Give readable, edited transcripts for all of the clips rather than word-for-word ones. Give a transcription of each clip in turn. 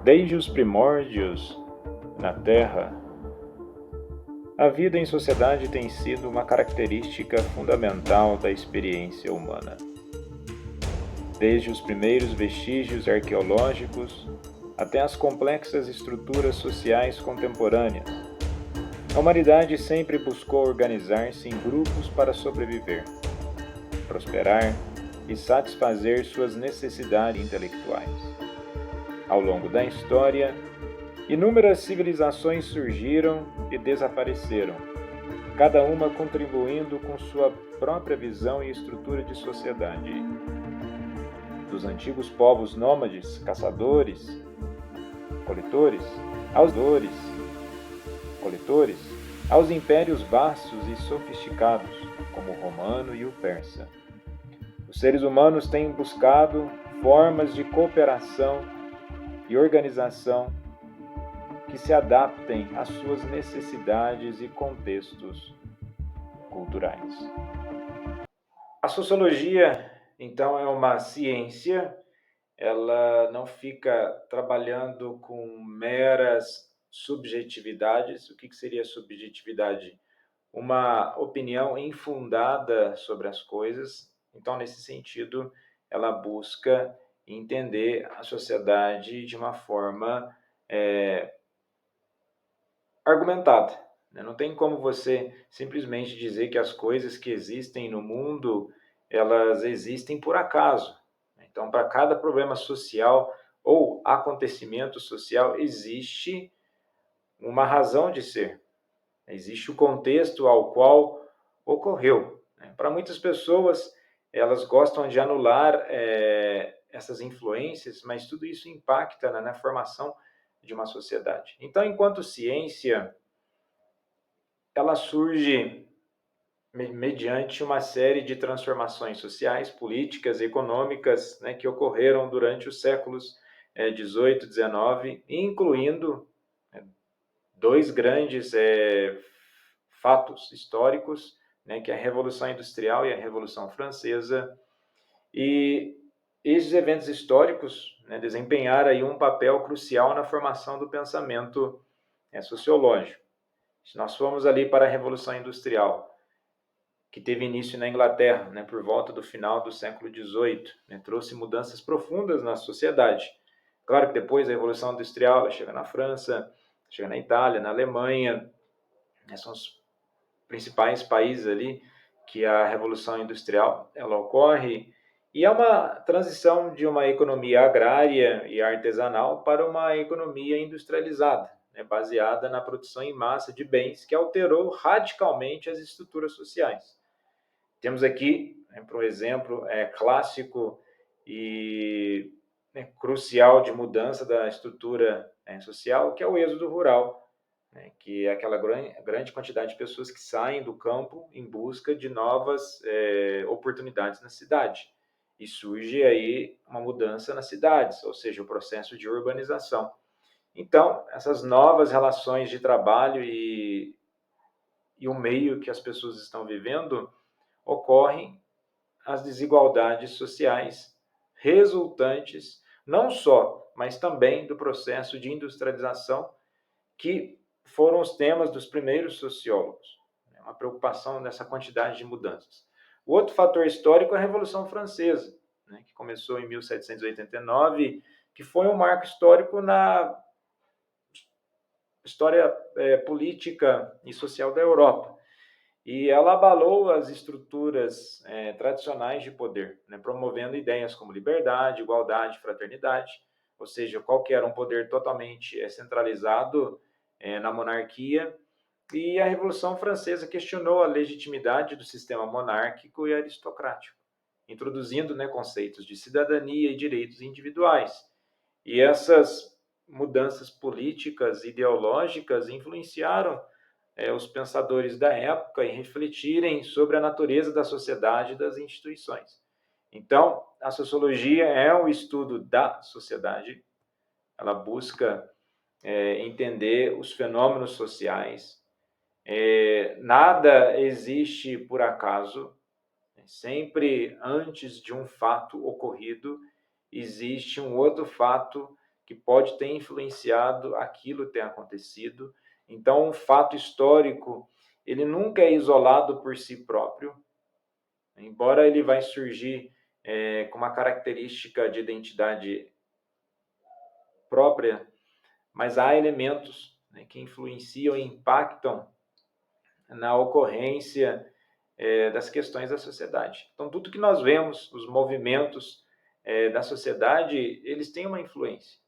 Desde os primórdios na Terra, a vida em sociedade tem sido uma característica fundamental da experiência humana. Desde os primeiros vestígios arqueológicos até as complexas estruturas sociais contemporâneas, a humanidade sempre buscou organizar-se em grupos para sobreviver, prosperar e satisfazer suas necessidades intelectuais. Ao longo da história, inúmeras civilizações surgiram e desapareceram, cada uma contribuindo com sua própria visão e estrutura de sociedade. Dos antigos povos nômades, caçadores, coletores, aos impérios vastos e sofisticados, como o romano e o persa. Os seres humanos têm buscado formas de cooperação e organização que se adaptem às suas necessidades e contextos culturais. A sociologia, então, é uma ciência, ela não fica trabalhando com meras subjetividades. O que seria subjetividade? Uma opinião infundada sobre as coisas. Então, nesse sentido, ela busca entender a sociedade de uma forma argumentada. Não tem como você simplesmente dizer que as coisas que existem no mundo, elas existem por acaso. Então, para cada problema social ou acontecimento social, existe uma razão de ser. Existe o contexto ao qual ocorreu. Para muitas pessoas, elas gostam de anular essas influências, mas tudo isso impacta na formação de uma sociedade. Então, enquanto ciência, ela surge mediante uma série de transformações sociais, políticas, econômicas, que ocorreram durante os séculos 18, 19, incluindo dois grandes fatos históricos, que é a Revolução Industrial e a Revolução Francesa. E esses eventos históricos desempenharam aí um papel crucial na formação do pensamento sociológico. Se nós formos ali para a Revolução Industrial, que teve início na Inglaterra, por volta do final do século XVIII, trouxe mudanças profundas na sociedade. Claro que depois da Revolução Industrial, ela chega na França, chega na Itália, na Alemanha, são os principais países ali que a Revolução Industrial ela ocorre, e é uma transição de uma economia agrária e artesanal para uma economia industrializada, baseada na produção em massa de bens, que alterou radicalmente as estruturas sociais. Temos aqui, por um exemplo clássico e crucial de mudança da estrutura social, que é o êxodo rural, que é aquela grande quantidade de pessoas que saem do campo em busca de novas oportunidades na cidade. E surge aí uma mudança nas cidades, ou seja, o processo de urbanização. Então, essas novas relações de trabalho e o meio que as pessoas estão vivendo, ocorrem as desigualdades sociais resultantes, não só, mas também do processo de industrialização, que foram os temas dos primeiros sociólogos. Uma preocupação nessa quantidade de mudanças. O outro fator histórico é a Revolução Francesa, que começou em 1789, que foi um marco histórico na história política e social da Europa. E ela abalou as estruturas tradicionais de poder, promovendo ideias como liberdade, igualdade, fraternidade, ou seja, qualquer um poder totalmente centralizado na monarquia. E a Revolução Francesa questionou a legitimidade do sistema monárquico e aristocrático, introduzindo conceitos de cidadania e direitos individuais. E essas mudanças políticas, ideológicas, influenciaram os pensadores da época e refletirem sobre a natureza da sociedade e das instituições. Então, a sociologia é o estudo da sociedade, ela busca entender os fenômenos sociais. Nada existe por acaso, sempre antes de um fato ocorrido, existe um outro fato que pode ter influenciado aquilo ter acontecido. Então, um fato histórico, ele nunca é isolado por si próprio, embora ele vai surgir com uma característica de identidade própria, mas há elementos que influenciam e impactam na ocorrência das questões da sociedade. Então, tudo que nós vemos, os movimentos da sociedade, eles têm uma influência.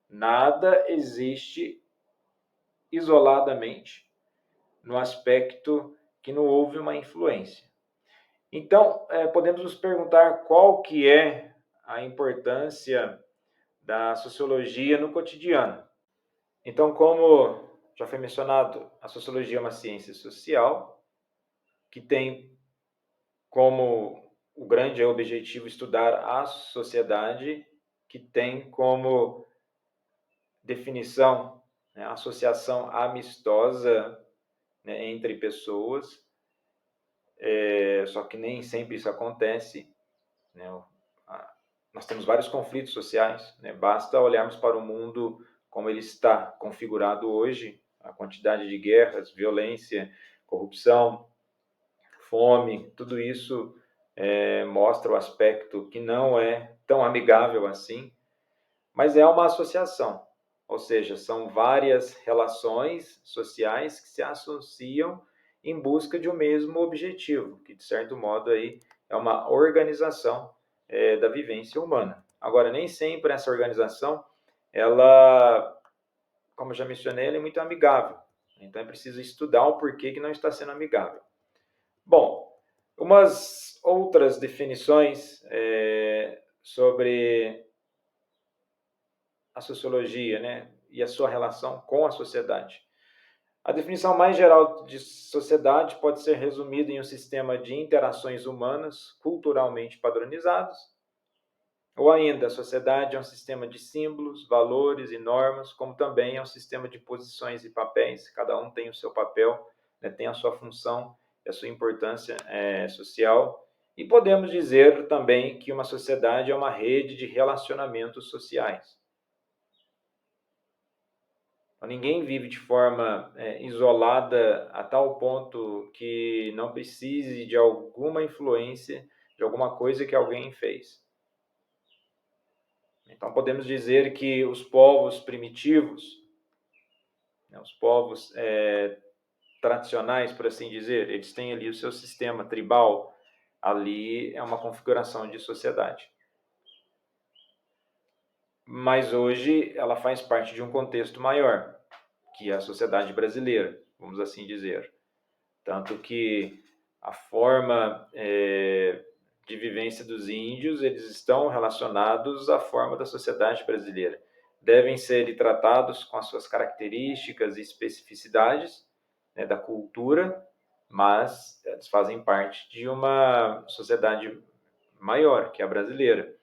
Nada existe isoladamente no aspecto que não houve uma influência. Então, podemos nos perguntar qual que é a importância da sociologia no cotidiano. Então, como já foi mencionado, a sociologia é uma ciência social que tem como o grande objetivo estudar a sociedade, que tem como definição a associação amistosa entre pessoas, só que nem sempre isso acontece. Nós temos vários conflitos sociais, basta olharmos para o mundo como ele está configurado hoje, a quantidade de guerras, violência, corrupção, fome, tudo isso mostra o aspecto que não é tão amigável assim, mas é uma associação, ou seja, são várias relações sociais que se associam em busca de um mesmo objetivo, que de certo modo aí é uma organização da vivência humana. Agora, nem sempre essa organização, ela, como eu já mencionei, ela é muito amigável. Então é preciso estudar o porquê que não está sendo amigável. Bom, umas outras definições sobre a sociologia, e a sua relação com a sociedade. A definição mais geral de sociedade pode ser resumida em um sistema de interações humanas culturalmente padronizados, ou ainda a sociedade é um sistema de símbolos, valores e normas, como também é um sistema de posições e papéis. Cada um tem o seu papel, tem a sua função, a sua importância social. E podemos dizer também que uma sociedade é uma rede de relacionamentos sociais. Ninguém vive de forma isolada a tal ponto que não precise de alguma influência, de alguma coisa que alguém fez. Então, podemos dizer que os povos primitivos, os povos tradicionais, por assim dizer, eles têm ali o seu sistema tribal, ali é uma configuração de sociedade. Mas hoje ela faz parte de um contexto maior, que é a sociedade brasileira, vamos assim dizer. Tanto que a forma de vivência dos índios, eles estão relacionados à forma da sociedade brasileira. Devem ser tratados com as suas características e especificidades da cultura, mas eles fazem parte de uma sociedade maior, que é a brasileira.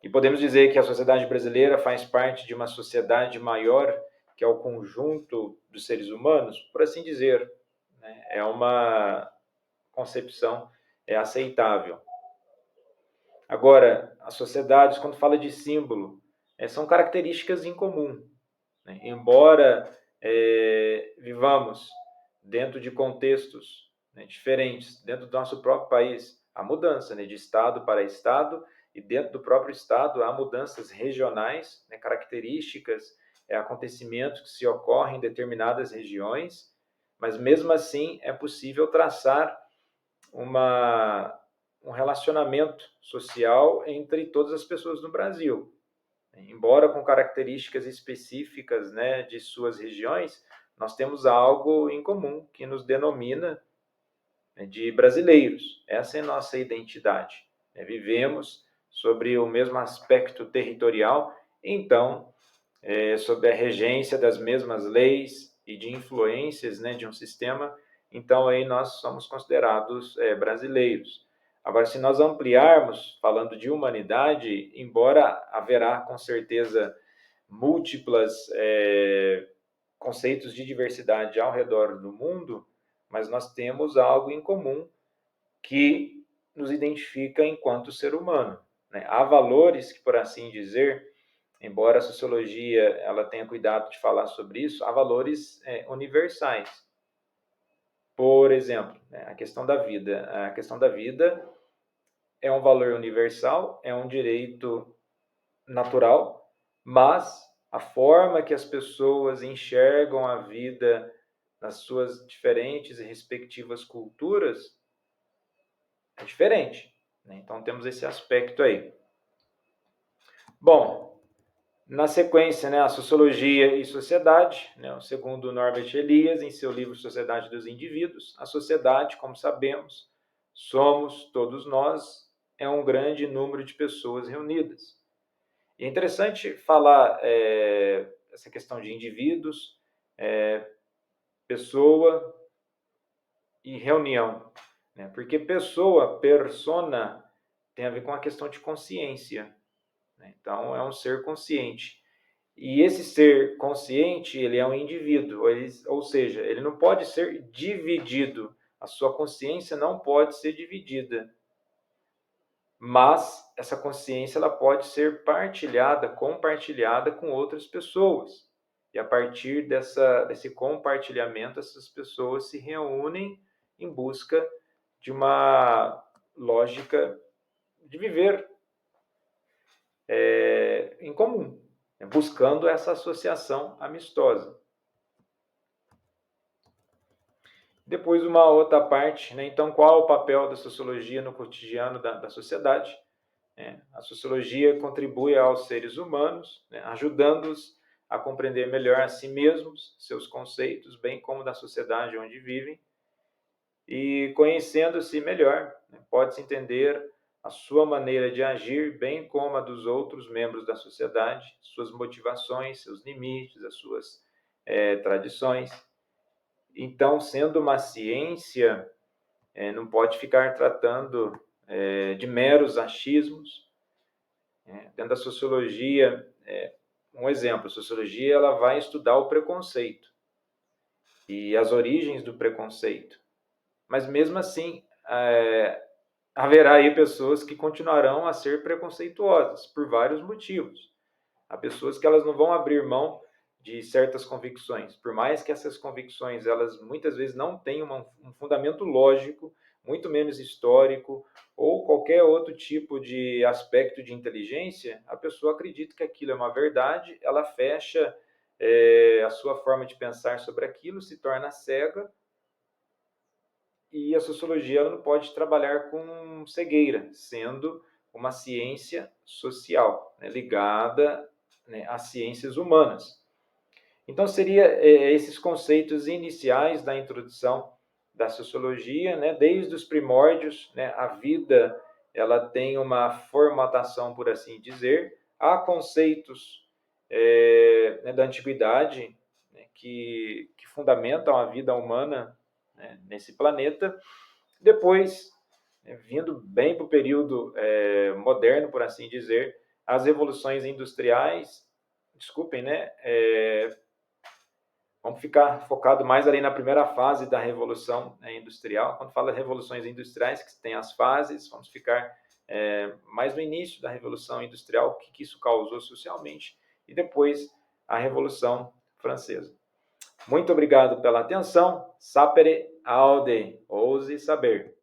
E podemos dizer que a sociedade brasileira faz parte de uma sociedade maior, que é o conjunto dos seres humanos, por assim dizer. É uma concepção aceitável. Agora, as sociedades, quando fala de símbolo, são características em comum. Embora vivamos dentro de contextos diferentes, dentro do nosso próprio país, há mudança de estado para estado, e dentro do próprio estado há mudanças regionais, características, acontecimentos que se ocorrem em determinadas regiões, mas mesmo assim é possível traçar um relacionamento social entre todas as pessoas no Brasil. Embora com características específicas de suas regiões, nós temos algo em comum que nos denomina de brasileiros. Essa é a nossa identidade. Vivemos sobre o mesmo aspecto territorial, então, sob a regência das mesmas leis e de influências, né, de um sistema, então aí nós somos considerados brasileiros. Agora, se nós ampliarmos, falando de humanidade, embora haverá com certeza múltiplas conceitos de diversidade ao redor do mundo, mas nós temos algo em comum que nos identifica enquanto ser humano, né? Há valores que, por assim dizer, embora a sociologia ela tenha cuidado de falar sobre isso, há valores universais. Por exemplo, né, a questão da vida. A questão da vida é um valor universal, é um direito natural, mas a forma que as pessoas enxergam a vida nas suas diferentes e respectivas culturas é diferente, né? Então temos esse aspecto aí. Bom, na sequência, né, a Sociologia e Sociedade, né, segundo Norbert Elias, em seu livro Sociedade dos Indivíduos, a sociedade, como sabemos, somos todos nós, é um grande número de pessoas reunidas. E é interessante falar essa questão de indivíduos, pessoa e reunião, né? Porque pessoa, persona, tem a ver com a questão de consciência, né? Então, é um ser consciente. E esse ser consciente, ele é um indivíduo, ou seja, ele não pode ser dividido. A sua consciência não pode ser dividida. Mas essa consciência ela pode ser compartilhada com outras pessoas. E a partir desse compartilhamento, essas pessoas se reúnem em busca de uma lógica de viver em comum, buscando essa associação amistosa. Depois, uma outra parte, né? Então, qual é o papel da sociologia no cotidiano da sociedade? A sociologia contribui aos seres humanos, né, ajudando-os a compreender melhor a si mesmos, seus conceitos, bem como da sociedade onde vivem. E conhecendo-se melhor, né, pode-se entender a sua maneira de agir, bem como a dos outros membros da sociedade, suas motivações, seus limites, as suas tradições. Então, sendo uma ciência, não pode ficar tratando de meros achismos. Dentro da sociologia, um exemplo, a sociologia ela vai estudar o preconceito e as origens do preconceito. Mas mesmo assim, haverá aí pessoas que continuarão a ser preconceituosas por vários motivos. Há pessoas que elas não vão abrir mão de certas convicções, por mais que essas convicções elas muitas vezes não tenham um fundamento lógico, muito menos histórico ou qualquer outro tipo de aspecto de inteligência, a pessoa acredita que aquilo é uma verdade, ela fecha a sua forma de pensar sobre aquilo, se torna cega, e a sociologia ela não pode trabalhar com cegueira, sendo uma ciência social, né, ligada, né, às ciências humanas. Então, seria esses conceitos iniciais da introdução da sociologia, né? Desde os primórdios, né? A vida ela tem uma formatação, por assim dizer. Há conceitos né, da antiguidade, né, que fundamentam a vida humana, né, nesse planeta. Depois, né, vindo bem para o período moderno, por assim dizer, as revoluções industriais, desculpem, né? Vamos ficar focado mais ali na primeira fase da Revolução Industrial. Quando fala de revoluções industriais, que tem as fases, vamos ficar mais no início da Revolução Industrial, o que isso causou socialmente, e depois a Revolução Francesa. Muito obrigado pela atenção. Sapere aude, ouse saber.